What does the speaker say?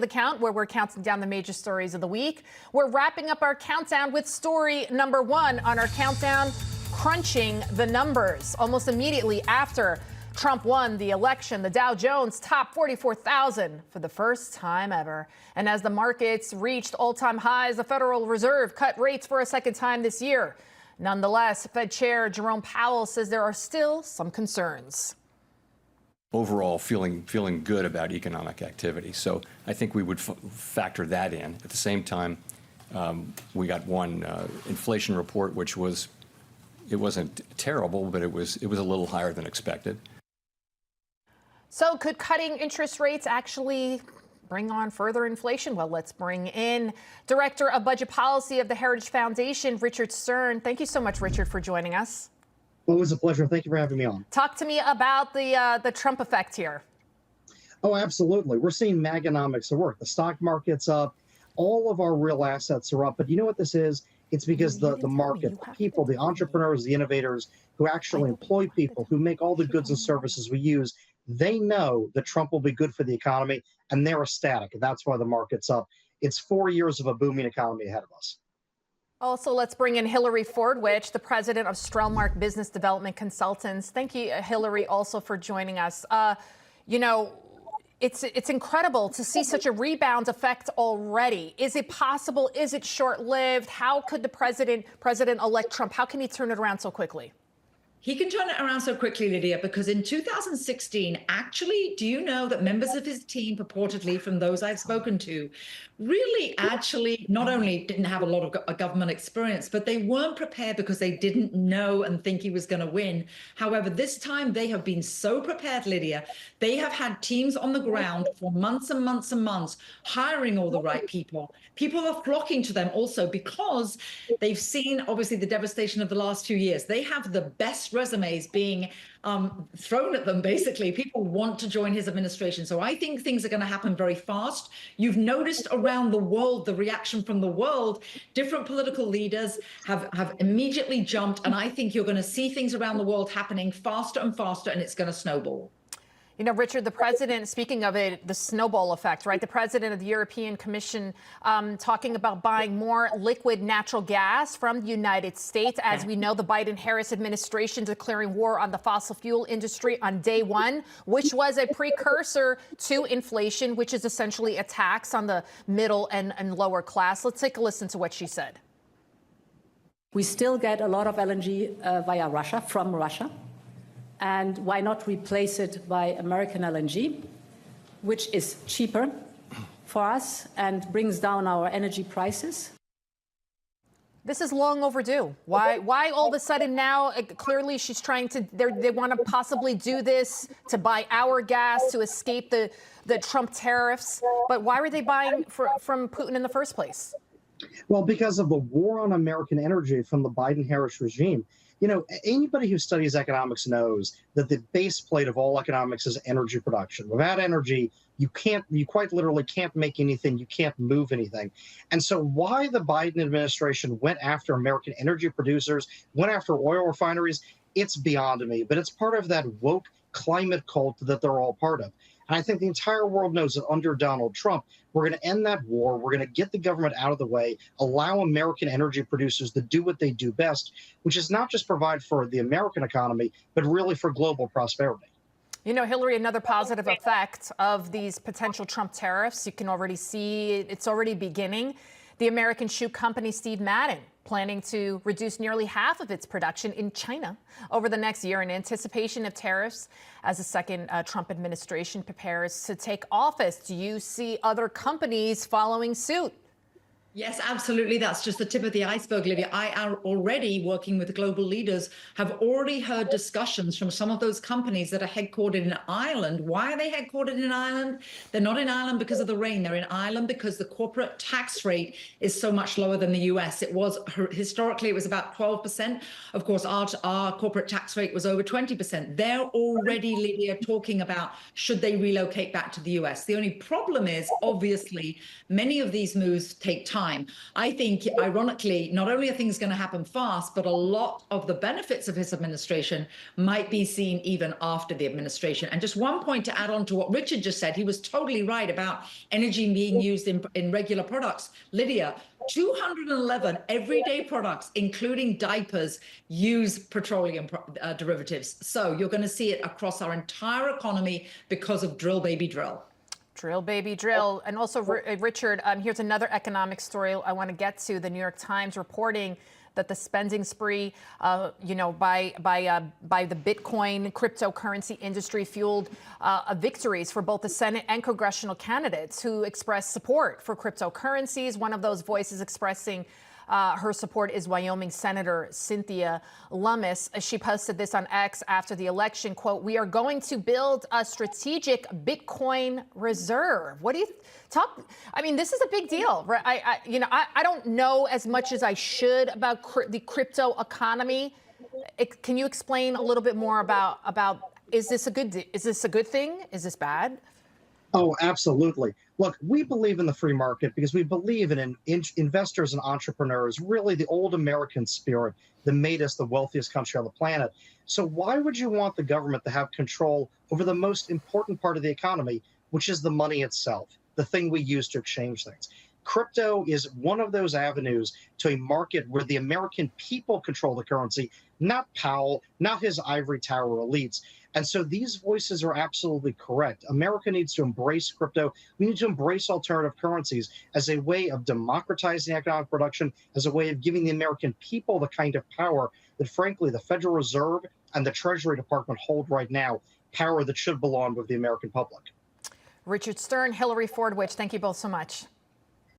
The Count, where we're counting down the major stories of the week. We're wrapping up our countdown with story number one on our countdown, crunching the numbers. Almost immediately after Trump won the election, the Dow Jones topped 44,000 for the first time ever. And as the markets reached all-time highs, the Federal Reserve cut rates for a second time this year. Nonetheless, Fed Chair Jerome Powell says there are still some concerns. Overall, feeling good about economic activity. So I think we would factor that in. At the same time, we got one inflation report, which it wasn't terrible, but it was a little higher than expected. So could cutting interest rates actually bring on further inflation? Well, let's bring in Director of Budget Policy of the Heritage Foundation, Richard Stern. Thank you so much, Richard, for joining us. Well, it was a pleasure. Thank you for having me on. Talk to me about the Trump effect here. Oh, absolutely. We're seeing Maganomics at work. The stock market's up. All of our real assets are up. But you know what this is? It's because the market, the people, the entrepreneurs, the innovators who actually employ people, who make all the goods and services we use, they know that Trump will be good for the economy, and they're ecstatic. And that's why the market's up. It's 4 years of a booming economy ahead of us. Also, let's bring in Hillary Fordwich, the president of Strellmark Business Development Consultants. Thank you, Hillary, also for joining us. You know, it's incredible to see such a rebound effect already. Is it possible? Is it short-lived? How could the President-elect Trump, how can he turn it around so quickly? He can turn it around so quickly, Lydia, because in 2016, actually, do you know that members of his team, purportedly from those I've spoken to, really actually not only didn't have a lot of government experience, but they weren't prepared because they didn't know and think he was going to win. However, this time they have been so prepared, Lydia. They have had teams on the ground for months and months and months, hiring all the right people. People are flocking to them also because they've seen, obviously, the devastation of the last few years. They have the best resumes being thrown at them, basically. People want to join his administration. So I think things are going to happen very fast. You've noticed around the world, the reaction from the world, different political leaders have immediately jumped. And I think you're going to see things around the world happening faster and faster, and it's going to snowball. You know, Richard, the president, speaking of it, the snowball effect, right? The president of the European Commission talking about buying more liquid natural gas from the United States. As we know, the Biden-Harris administration declaring war on the fossil fuel industry on day one, which was a precursor to inflation, which is essentially a tax on the middle and lower class. Let's take a listen to what she said. We still get a lot of LNG via Russia, from Russia. And why not replace it by American LNG, which is cheaper for us and brings down our energy prices? This is long overdue. Why all of a sudden now? Clearly, she's trying to. They want to possibly do this to buy our gas to escape the Trump tariffs. But why were they buying from Putin in the first place? Well, because of the war on American energy from the Biden-Harris regime. You know, anybody who studies economics knows that the base plate of all economics is energy production. Without energy, you quite literally can't make anything. You can't move anything. And so why the Biden administration went after American energy producers, went after oil refineries, it's beyond me. But it's part of that woke climate cult that they're all part of. And I think the entire world knows that under Donald Trump, we're going to end that war. We're going to get the government out of the way, allow American energy producers to do what they do best, which is not just provide for the American economy, but really for global prosperity. You know, Hillary, another positive effect of these potential Trump tariffs, you can already see it's already beginning. The American shoe company Steve Madden planning to reduce nearly half of its production in China over the next year in anticipation of tariffs as the second Trump administration prepares to take office. Do you see other companies following suit? Yes, absolutely. That's just the tip of the iceberg, Lydia. I am already working with global leaders, have already heard discussions from some of those companies that are headquartered in Ireland. Why are they headquartered in Ireland? They're not in Ireland because of the rain. They're in Ireland because the corporate tax rate is so much lower than the US. It was historically, it was about 12%. Of course, our corporate tax rate was over 20%. They're already, Lydia, talking about should they relocate back to the US. The only problem is, obviously, many of these moves take time. time. I think, ironically, not only are things going to happen fast, but a lot of the benefits of his administration might be seen even after the administration. And just one point to add on to what Richard just said, he was totally right about energy being used in regular products. Lydia, 211 everyday products, including diapers, use petroleum derivatives. So you're going to see it across our entire economy because of drill, baby, drill. Drill, baby, drill. And also, Richard, here's another economic story I want to get to. The New York Times reporting that the spending spree, by the Bitcoin cryptocurrency industry fueled victories for both the Senate and congressional candidates who expressed support for cryptocurrencies. One of those voices expressing her support is Wyoming Senator Cynthia Lummis. She posted this on X after the election, quote, "We are going to build a strategic Bitcoin reserve." What do you talk? I mean, this is a big deal, right? I don't know as much as I should about the crypto economy. Can you explain a little bit more about is this a good thing? Is this bad? Oh, absolutely. Look, we believe in the free market because we believe in investors and entrepreneurs, really the old American spirit that made us the wealthiest country on the planet. So why would you want the government to have control over the most important part of the economy, which is the money itself, the thing we use to exchange things? Crypto is one of those avenues to a market where the American people control the currency, not Powell, not his ivory tower elites. And so these voices are absolutely correct. America needs to embrace crypto. We need to embrace alternative currencies as a way of democratizing economic production, as a way of giving the American people the kind of power that, frankly, the Federal Reserve and the Treasury Department hold right now, power that should belong with the American public. Richard Stern, Hillary Fordwich, thank you both so much.